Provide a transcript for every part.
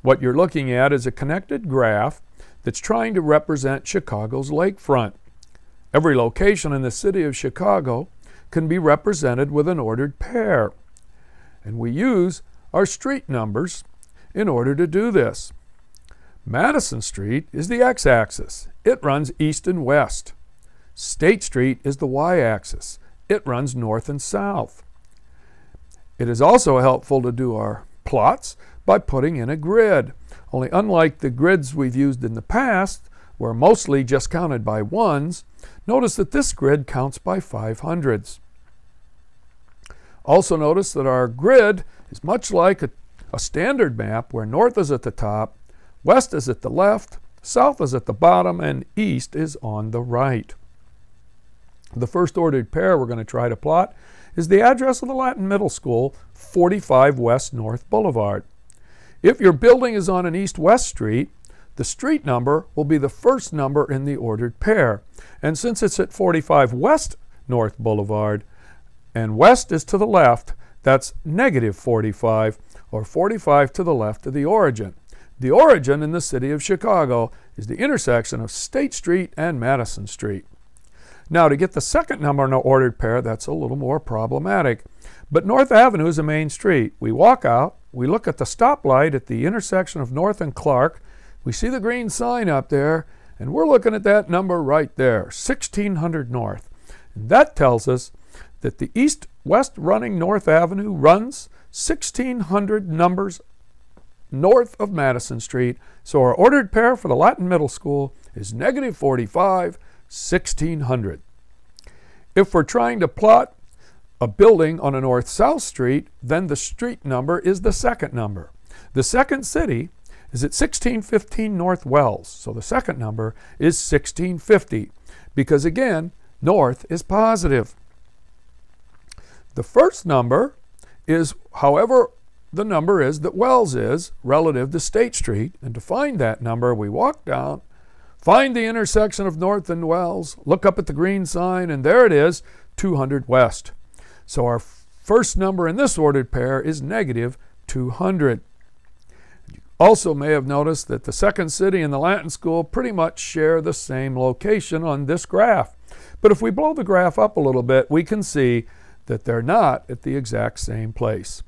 What you're looking at is a connected graph that's trying to represent Chicago's lakefront. Every location in the city of Chicago can be represented with an ordered pair. And we use our street numbers in order to do this. Madison Street is the x-axis. It runs east and west. State Street is the y-axis. It runs north and south. It is also helpful to do our plots by putting in a grid. Only unlike the grids we've used in the past, where mostly just counted by ones, notice that this grid counts by 500s. Also notice that our grid is much like a standard map where north is at the top, west is at the left, south is at the bottom, and east is on the right. The first ordered pair we're going to try to plot is the address of the Latin Middle School, 45 West North Boulevard. If your building is on an east-west street, the street number will be the first number in the ordered pair. And since it's at 45 West North Boulevard, and west is to the left, that's negative 45, or 45 to the left of the origin. The origin in the city of Chicago is the intersection of State Street and Madison Street. Now, to get the second number in an ordered pair, that's a little more problematic. But North Avenue is a main street. We walk out, we look at the stoplight at the intersection of North and Clark, we see the green sign up there, and we're looking at that number right there, 1600 North. And that tells us that the east-west running North Avenue runs 1600 numbers north of Madison Street. So our ordered pair for the Latin Middle School is negative 45, 1600. If we're trying to plot a building on a north-south street, then the street number is the second number. The second city is at 1615 North Wells, so the second number is 1650, because again, north is positive. The first number is, however, the number is that Wells is relative to State Street, and to find that number, we walk down, find the intersection of North and Wells, look up at the green sign, and there it is, 200 West. So our first number in this ordered pair is negative 200. You also may have noticed that the second city and the Latin School pretty much share the same location on this graph. But if we blow the graph up a little bit, we can see that they're not at the exact same place.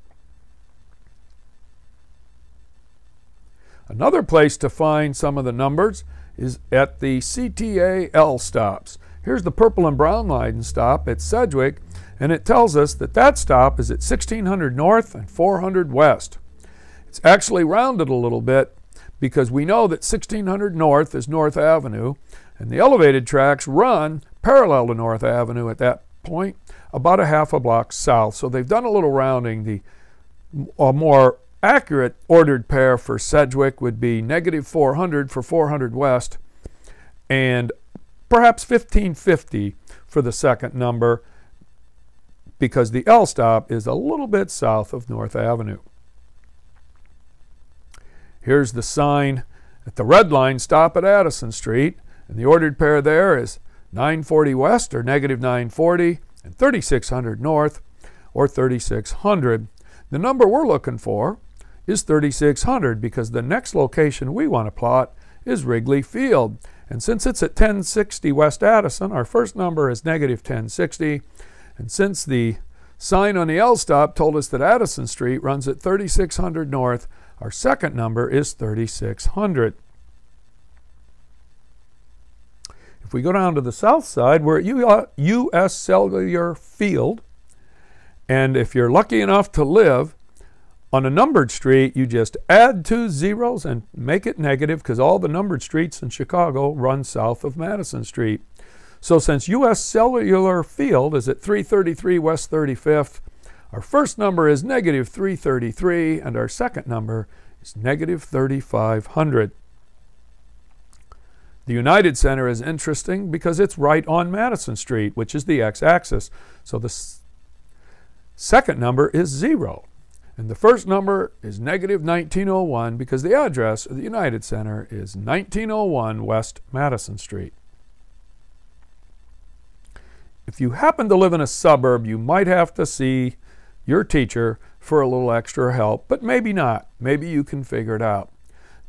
Another place to find some of the numbers is at the CTA L stops. Here's the purple and brown line stop at Sedgwick, and it tells us that that stop is at 1600 North and 400 West. It's actually rounded a little bit because we know that 1600 North is North Avenue, and the elevated tracks run parallel to North Avenue at that point, about a half a block south. So they've done a little rounding. A more accurate ordered pair for Sedgwick would be negative 400 for 400 West, and perhaps 1550 for the second number, because the L stop is a little bit south of North Avenue. Here's the sign at the red line stop at Addison Street, and the ordered pair there is 940 West, or negative 940, and 3600 North, or 3600. The number we're looking for is 3600 because the next location we want to plot is Wrigley Field. And since it's at 1060 West Addison, our first number is negative 1060. And since the sign on the L stop told us that Addison Street runs at 3600 North, our second number is 3600. If we go down to the south side, we're at U.S. Cellular Field. And if you're lucky enough to live on a numbered street, you just add two zeros and make it negative, because all the numbered streets in Chicago run south of Madison Street. So since U.S. Cellular Field is at 333 West 35th, our first number is negative 333, and our second number is negative 3500. The United Center is interesting because it's right on Madison Street, which is the x-axis. So the second number is 0. And the first number is negative 1901 because the address of the United Center is 1901 West Madison Street. If you happen to live in a suburb, you might have to see your teacher for a little extra help, but maybe not. Maybe you can figure it out.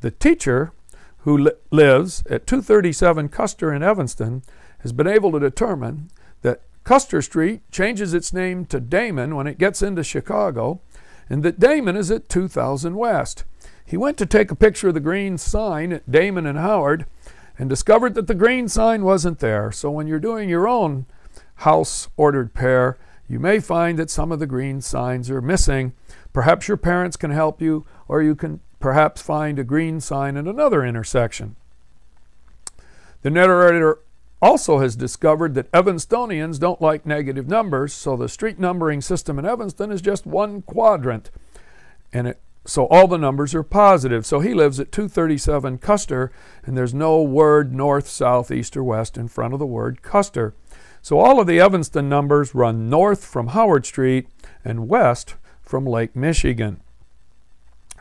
The teacher who lives at 237 Custer in Evanston has been able to determine that Custer Street changes its name to Damon when it gets into Chicago, and that Damon is at 2000 West. He went to take a picture of the green sign at Damon and Howard and discovered that the green sign wasn't there. So when you're doing your own house ordered pair, you may find that some of the green signs are missing. Perhaps your parents can help you, or you can perhaps find a green sign at another intersection. The narrator also has discovered that Evanstonians don't like negative numbers, so the street numbering system in Evanston is just one quadrant, and so all the numbers are positive. So he lives at 237 Custer, and there's no word north, south, east, or west in front of the word Custer. So all of the Evanston numbers run north from Howard Street and west from Lake Michigan.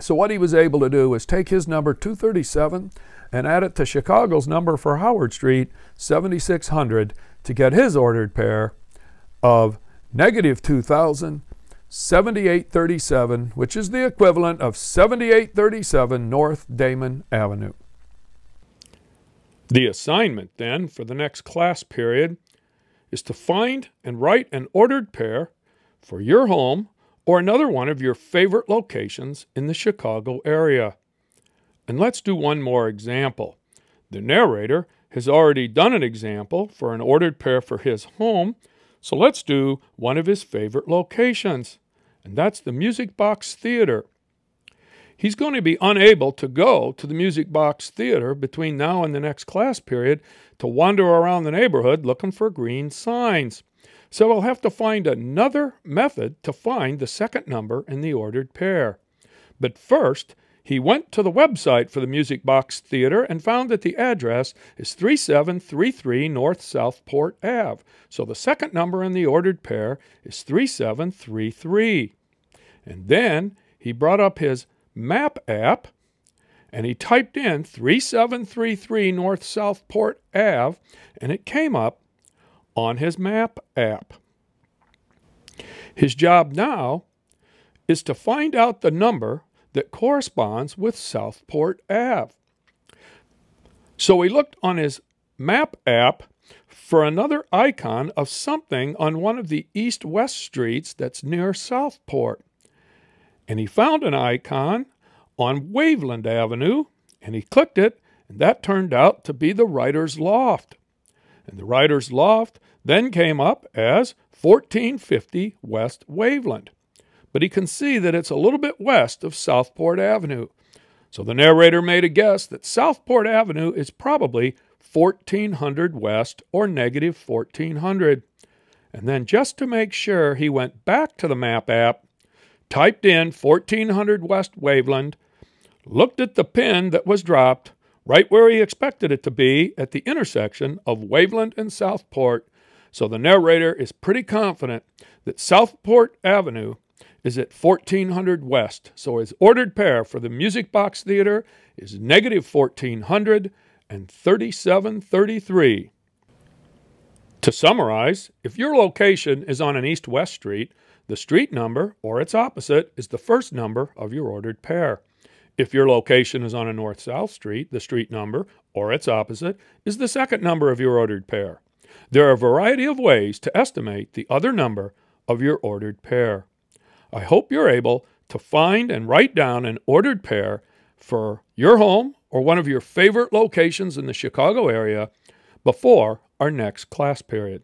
So what he was able to do was take his number 237 and add it to Chicago's number for Howard Street, 7600, to get his ordered pair of negative 2000, 7837, which is the equivalent of 7837 North Damon Avenue. The assignment then for the next class period is to find and write an ordered pair for your home or another one of your favorite locations in the Chicago area. And let's do one more example. The narrator has already done an example for an ordered pair for his home, so let's do one of his favorite locations, and that's the Music Box Theater. He's going to be unable to go to the Music Box Theater between now and the next class period to wander around the neighborhood looking for green signs. So we'll have to find another method to find the second number in the ordered pair. But first, he went to the website for the Music Box Theater and found that the address is 3733 North Southport Ave. So the second number in the ordered pair is 3733. And then he brought up his map app and he typed in 3733 North Southport Ave, and it came up on his map app. His job now is to find out the number that corresponds with Southport Ave. So he looked on his map app for another icon of something on one of the east-west streets that's near Southport. And he found an icon on Waveland Avenue, and he clicked it, and that turned out to be the Writer's Loft. And the Writer's Loft then came up as 1450 West Waveland. But he can see that it's a little bit west of Southport Avenue. So the narrator made a guess that Southport Avenue is probably 1400 west or negative 1400. And then just to make sure, he went back to the map app, typed in 1400 West Waveland, looked at the pin that was dropped right where he expected it to be at the intersection of Waveland and Southport. So the narrator is pretty confident that Southport Avenue is at 1400 West. So his ordered pair for the Music Box Theater is negative 1400 and 3733. To summarize, if your location is on an east-west street, the street number, or its opposite, is the first number of your ordered pair. If your location is on a north-south street, the street number, or its opposite, is the second number of your ordered pair. There are a variety of ways to estimate the other number of your ordered pair. I hope you're able to find and write down an ordered pair for your home or one of your favorite locations in the Chicago area before our next class period.